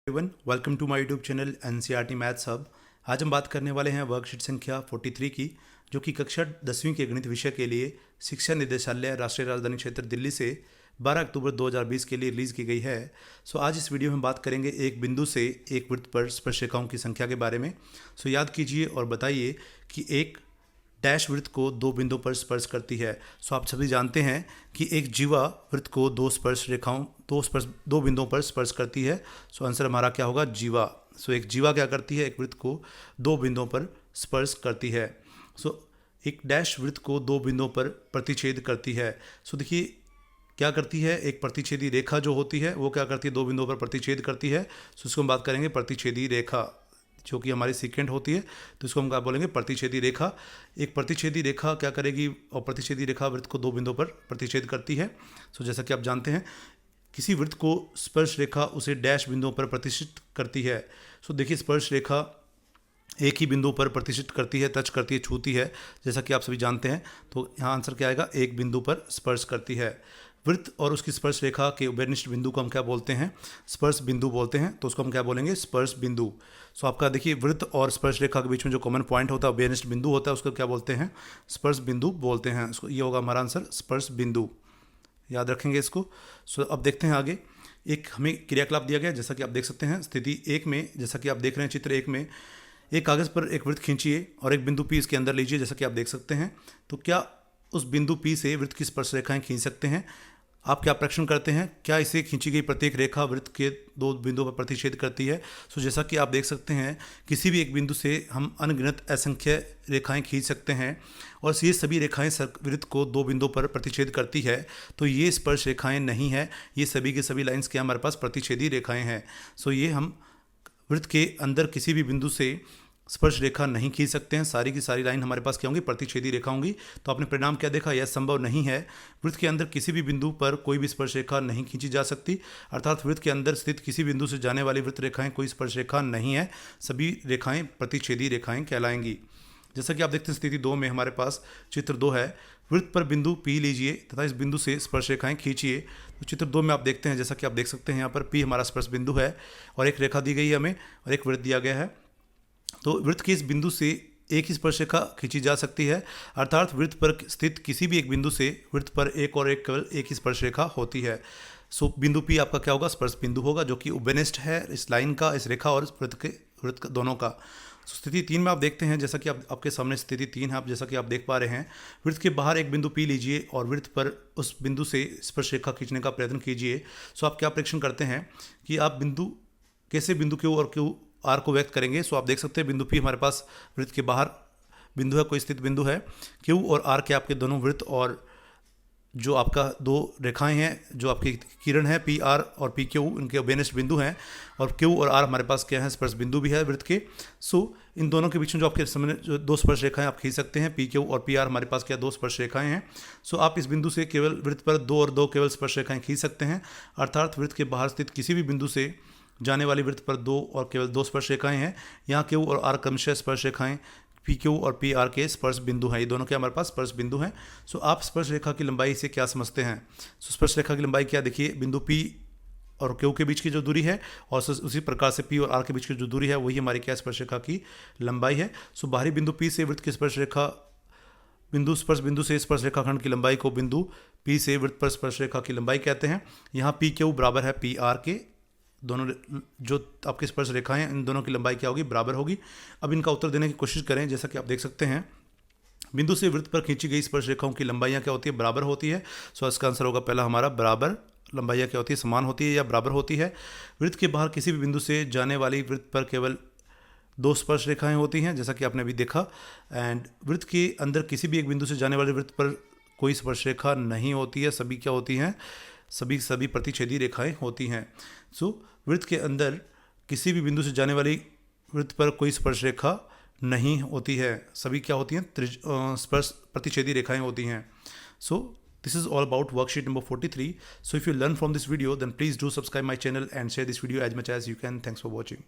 Everyone, welcome to my YouTube channel NCERT maths hub. आज हम बात करने वाले हैं वर्कशीट संख्या 43 की, जो कि कक्षा 10वीं के गणित विषय के लिए शिक्षा निदेशालय राष्ट्रीय राजधानी क्षेत्र दिल्ली से 12 अक्टूबर 2020 के लिए रिलीज़ की गई है। आज इस वीडियो में बात करेंगे एक बिंदु से एक वृत्त पर स्पर्शरेखाओं की संख्या के बारे में। याद कीजिए और बताइए कि एक डैश वृत्त को दो बिंदुओं पर स्पर्श करती है। आप सभी जानते हैं कि एक जीवा वृत्त को दो बिंदुओं पर स्पर्श करती है। आंसर हमारा क्या होगा? जीवा। एक जीवा क्या करती है? एक वृत्त को दो बिंदुओं पर स्पर्श करती है। एक डैश वृत्त को दो बिंदुओं पर प्रतिच्छेद करती है। देखिए क्या करती है, एक प्रतिच्छेदी रेखा जो होती है वो क्या करती है? दो बिंदुओं पर प्रतिच्छेद करती है। इसको हम बात करेंगे प्रतिच्छेदी रेखा, जो कि हमारी सीकेंट होती है। तो इसको हम क्या बोलेंगे? प्रतिच्छेदी रेखा। एक प्रतिच्छेदी रेखा क्या करेगी? और प्रतिच्छेदी रेखा वृत्त को दो बिंदुओं पर प्रतिच्छेद करती है। जैसा कि आप जानते हैं, किसी वृत्त को स्पर्श रेखा उसे डैश बिंदुओं पर प्रतिष्ठित करती है। देखिए स्पर्श रेखा एक ही बिंदु पर प्रतिष्ठित करती है, टच करती है, छूती है, जैसा कि आप सभी जानते हैं। तो यहाँ आंसर क्या आएगा? एक बिंदु पर स्पर्श करती है। वृत्त और उसकी स्पर्श रेखा के उभयनिष्ठ बिंदु को हम क्या बोलते हैं? स्पर्श बिंदु बोलते हैं। तो उसको हम क्या बोलेंगे? स्पर्श बिंदु। आपका देखिए वृत्त और स्पर्श रेखा के बीच में जो कॉमन पॉइंट होता है, उभयनिष्ठ बिंदु होता है, उसको क्या बोलते हैं? स्पर्श बिंदु बोलते हैं। ये होगा हमारा आंसर, स्पर्श बिंदु। याद रखेंगे इसको। अब देखते हैं आगे। एक हमें क्रियाकलाप दिया गया, जैसा कि आप देख सकते हैं स्थिति 1 में, जैसा कि आप देख रहे हैं चित्र 1 में, एक कागज़ पर एक वृत्त खींचिए और एक बिंदु P इसके अंदर लीजिए, जैसा कि आप देख सकते हैं। तो क्या उस बिंदु P से वृत्त की स्पर्श रेखाएं खींच सकते हैं? आप क्या परीक्षण करते हैं? क्या इसे खींची गई प्रत्येक रेखा वृत्त के दो बिंदुओं पर प्रतिच्छेद करती है? जैसा कि आप देख सकते हैं, किसी भी एक बिंदु से हम अनगिनत असंख्य रेखाएं खींच सकते हैं और ये सभी रेखाएं वृत्त को दो बिंदुओं पर प्रतिच्छेद करती है। तो ये स्पर्श रेखाएं नहीं है, ये सभी के सभी लाइंस के हमारे पास प्रतिच्छेदी रेखाएं हैं। ये हम वृत्त के अंदर किसी भी बिंदु से स्पर्श रेखा नहीं खींच सकते हैं। सारी की सारी लाइन हमारे पास क्या होंगी? प्रतिच्छेदी रेखा होंगी। तो आपने परिणाम क्या देखा? यह संभव नहीं है। वृत्त के अंदर किसी भी बिंदु पर कोई भी स्पर्श रेखा नहीं खींची जा सकती, अर्थात वृत्त के अंदर स्थित किसी बिंदु से जाने वाली वृत्त रेखाएं कोई स्पर्श रेखा नहीं है, सभी रेखाएं प्रतिच्छेदी रेखाएं कहलाएंगी। जैसा कि आप देखते हैं स्थिति 2 में हमारे पास चित्र 2 है। वृत्त पर बिंदु P लीजिए तथा इस बिंदु से स्पर्श रेखाएं खींचिए। तो चित्र 2 में आप देखते हैं, जैसा कि आप देख सकते हैं, यहाँ पर P हमारा स्पर्श बिंदु है और एक रेखा दी गई है हमें और एक वृत्त दिया गया है। तो वृत्त के इस बिंदु से एक ही स्पर्श रेखा खींची जा सकती है, अर्थात वृत्त पर स्थित किसी भी एक बिंदु से वृत्त पर केवल एक ही स्पर्श रेखा होती है। बिंदु P आपका क्या होगा? स्पर्श बिंदु होगा, जो कि उभयनिष्ठ है इस लाइन का, इस रेखा और वृत्त का दोनों का। स्थिति 3 में आप देखते हैं, जैसा कि आपके सामने स्थिति 3 है, आप जैसा कि आप देख पा रहे हैं, वृत्त के बाहर एक बिंदु P लीजिए और वृत्त पर उस बिंदु से स्पर्श रेखा खींचने का प्रयत्न कीजिए। आप क्या परीक्षण करते हैं कि आप कैसे बिंदु Q और R को व्यक्त करेंगे? आप देख सकते हैं बिंदु P हमारे पास वृत्त के बाहर बिंदु है, कोई स्थित बिंदु है। Q और R के आपके दोनों वृत्त और जो आपका दो रेखाएं हैं, जो आपकी किरण है PR और PQ, इनके उभयनिष्ठ बिंदु हैं और Q और R हमारे पास क्या है? स्पर्श बिंदु भी है वृत्त के। इन दोनों के बीच में जो आपके सामने जो दो स्पर्श रेखाएं आप खींच सकते हैं, PQ और PR हमारे पास क्या दो स्पर्श रेखाएं हैं। आप इस बिंदु से केवल वृत्त पर दो और दो केवल स्पर्श रेखाएं खींच सकते हैं, अर्थात वृत्त के बाहर स्थित किसी भी बिंदु से जाने वाली वृत्त पर दो और केवल दो स्पर्श रेखाएं हैं। यहाँ Q और R क्रमशः स्पर्श रेखाएं PQ और PR के स्पर्श बिंदु हैं। ये दोनों के हमारे पास स्पर्श बिंदु हैं। आप स्पर्श रेखा की लंबाई से क्या समझते हैं? स्पर्श रेखा की लंबाई क्या? देखिए बिंदु P और Q के बीच की जो दूरी है और उसी प्रकार से P और R के बीच की जो दूरी है, वही हमारी क्या स्पर्श रेखा की लंबाई है। बाहरी बिंदु P से वृत्त की स्पर्श बिंदु से स्पर्श रेखाखंड की लंबाई को बिंदु P से वृत्त पर स्पर्श रेखा की लंबाई कहते हैं। यहाँ PQ बराबर है PR के, दोनों जो आपकी स्पर्श रेखाएं हैं इन दोनों की लंबाई क्या होगी? बराबर होगी। अब इनका उत्तर देने की कोशिश करें। जैसा कि आप देख सकते हैं, बिंदु से वृत्त पर खींची गई स्पर्श रेखाओं की लंबाइयाँ क्या होती है? बराबर होती है। इसका आंसर होगा पहला हमारा बराबर। लंबाइयाँ क्या होती है? समान होती है या बराबर होती है। वृत्त के बाहर किसी भी बिंदु से जाने वाली वृत्त पर केवल दो स्पर्श रेखाएं होती हैं, जैसा कि आपने अभी देखा। एंड वृत्त के अंदर किसी भी एक बिंदु से जाने वाले वृत्त पर कोई स्पर्श रेखा नहीं होती है, सभी क्या होती हैं? सभी प्रतिच्छेदी रेखाएं होती हैं। वृत्त के अंदर किसी भी बिंदु से जाने वाली वृत्त पर कोई स्पर्श रेखा नहीं होती है, सभी क्या होती हैं? स्पर्श प्रतिच्छेदी रेखाएं होती हैं। This is all about worksheet number 43. If you learn from this video, then please do subscribe my channel and share this video as much as you can. Thanks for watching.